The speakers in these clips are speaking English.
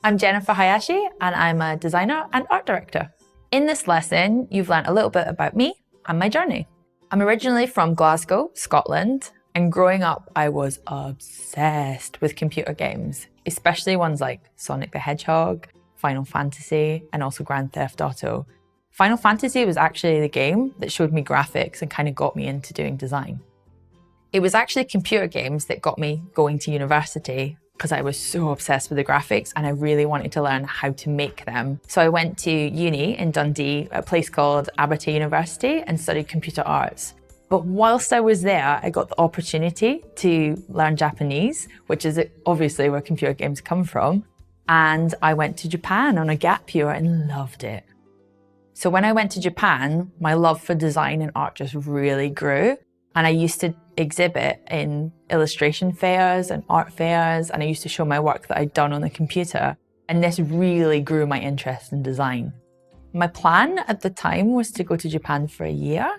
I'm Jennifer Hayashi, and I'm a designer and art director. In this lesson, you've learned a little bit about me and my journey. I'm originally from Glasgow, Scotland, and growing up, I was obsessed with computer games, especially ones like Sonic the Hedgehog, Final Fantasy, and also Grand Theft Auto. Final Fantasy was actually the game that showed me graphics and kind of got me into doing design. It was actually computer games that got me going to university because I was so obsessed with the graphics and I really wanted to learn how to make them. So I went to uni in Dundee, a place called Abertay University, and studied computer arts. But whilst I was there, I got the opportunity to learn Japanese, which is obviously where computer games come from. And I went to Japan on a gap year and loved it. So when I went to Japan, my love for design and art just really grew. And I used to exhibit in illustration fairs and art fairs, and I used to show my work that I'd done on the computer. And this really grew my interest in design. My plan at the time was to go to Japan for a year,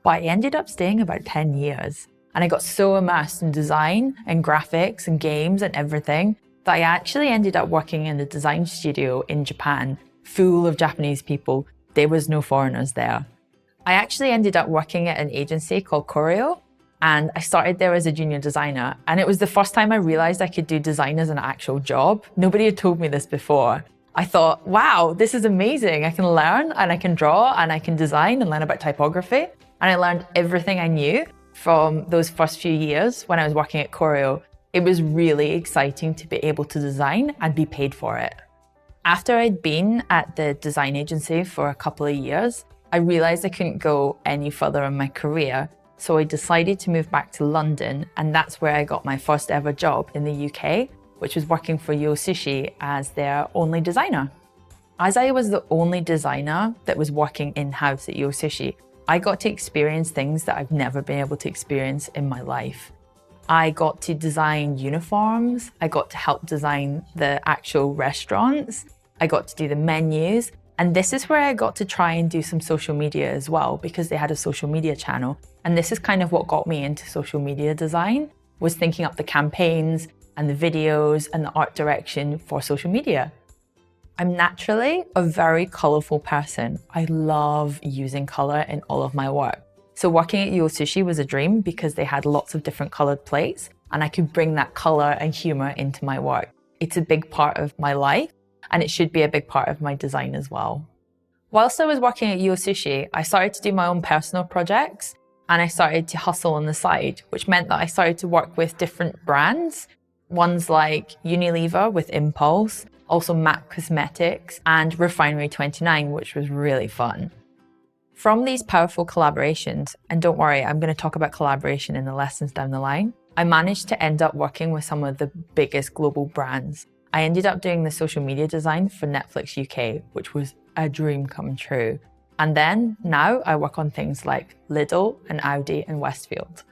but I ended up staying about 10 years. And I got so immersed in design and graphics and games and everything that I actually ended up working in the design studio in Japan, full of Japanese people. There was no foreigners there. I actually ended up working at an agency called Choreo, and I started there as a junior designer. And it was the first time I realized I could do design as an actual job. Nobody had told me this before. I thought, wow, this is amazing. I can learn and I can draw and I can design and learn about typography. And I learned everything I knew from those first few years when I was working at Choreo. It was really exciting to be able to design and be paid for it. After I'd been at the design agency for a couple of years, I realized I couldn't go any further in my career. So I decided to move back to London, and that's where I got my first ever job in the UK, which was working for Yo Sushi as their only designer. As I was the only designer that was working in-house at Yo Sushi, I got to experience things that I've never been able to experience in my life. I got to design uniforms, I got to help design the actual restaurants, I got to do the menus, and this is where I got to try and do some social media as well, because they had a social media channel. And this is kind of what got me into social media design, was thinking up the campaigns and the videos and the art direction for social media. I'm naturally a very colorful person. I love using color in all of my work. So working at Yo Sushi was a dream because they had lots of different colored plates and I could bring that color and humor into my work. It's a big part of my life and it should be a big part of my design as well. Whilst I was working at Yo Sushi, I started to do my own personal projects and I started to hustle on the side, which meant that I started to work with different brands, ones like Unilever with Impulse, also MAC Cosmetics and Refinery 29, which was really fun. From these powerful collaborations, and don't worry, I'm going to talk about collaboration in the lessons down the line, I managed to end up working with some of the biggest global brands. I ended up doing the social media design for Netflix UK, which was a dream come true. And then now I work on things like Lidl and Audi and Westfield.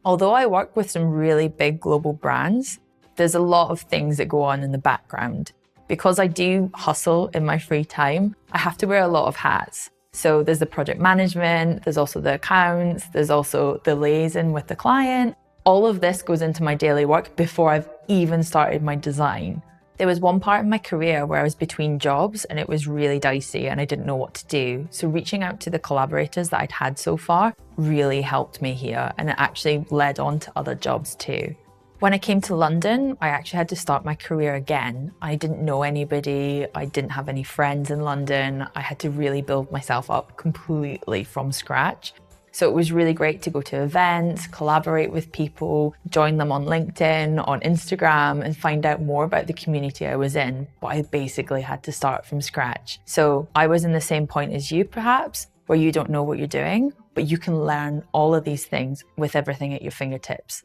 Although I work with some really big global brands, there's a lot of things that go on in the background. Because I do hustle in my free time, I have to wear a lot of hats. So there's the project management, there's also the accounts, there's also the liaison with the client. All of this goes into my daily work before I've even started my design. There was one part of my career where I was between jobs and it was really dicey and I didn't know what to do. So reaching out to the collaborators that I'd had so far really helped me here, and it actually led on to other jobs too. When I came to London, I actually had to start my career again. I didn't know anybody, I didn't have any friends in London. I had to really build myself up completely from scratch. So it was really great to go to events, collaborate with people, join them on LinkedIn, on Instagram, and find out more about the community I was in. But I basically had to start from scratch. So I was in the same point as you perhaps, where you don't know what you're doing, but you can learn all of these things with everything at your fingertips.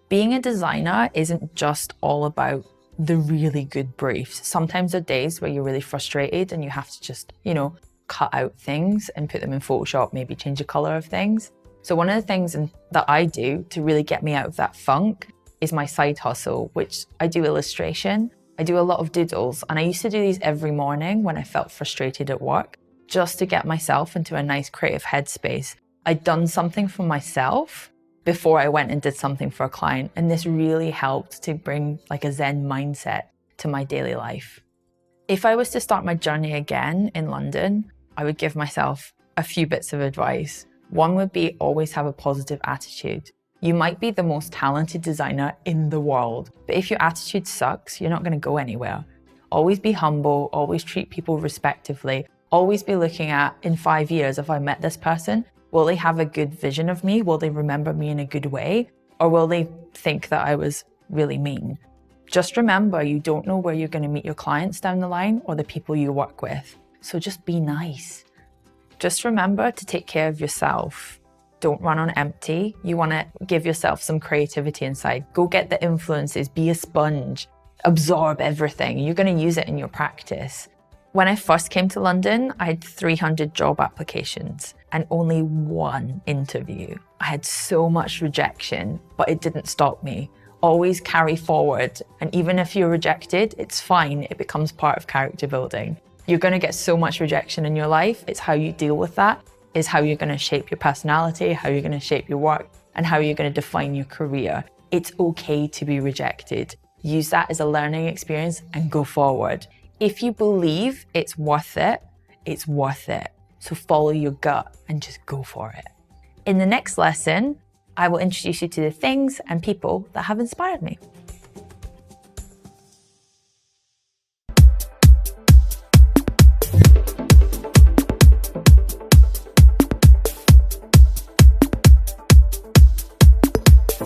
Being a designer isn't just all about the really good briefs. Sometimes there are days where you're really frustrated and you have to just, cut out things and put them in Photoshop, maybe change the color of things. So one of the things that I do to really get me out of that funk is my side hustle, which I do illustration. I do a lot of doodles, and I used to do these every morning when I felt frustrated at work, just to get myself into a nice creative headspace. I'd done something for myself before I went and did something for a client, and this really helped to bring like a Zen mindset to my daily life. If I was to start my journey again in London, I would give myself a few bits of advice. One would be always have a positive attitude. You might be the most talented designer in the world, but if your attitude sucks, you're not going to go anywhere. Always be humble, always treat people respectively, always be looking at, in 5 years, if I met this person, will they have a good vision of me? Will they remember me in a good way? Or will they think that I was really mean? Just remember, you don't know where you're going to meet your clients down the line or the people you work with. So just be nice. Just remember to take care of yourself. Don't run on empty. You want to give yourself some creativity inside. Go get the influences, be a sponge, absorb everything. You're going to use it in your practice. When I first came to London, I had 300 job applications and only 1 interview. I had so much rejection, but it didn't stop me. Always carry forward. And even if you're rejected, it's fine. It becomes part of character building. You're going to get so much rejection in your life. It's how you deal with that, is how you're going to shape your personality, how you're going to shape your work, and how you're going to define your career. It's okay to be rejected. Use that as a learning experience and go forward. If you believe it's worth it, it's worth it. So follow your gut and just go for it. In the next lesson, I will introduce you to the things and people that have inspired me.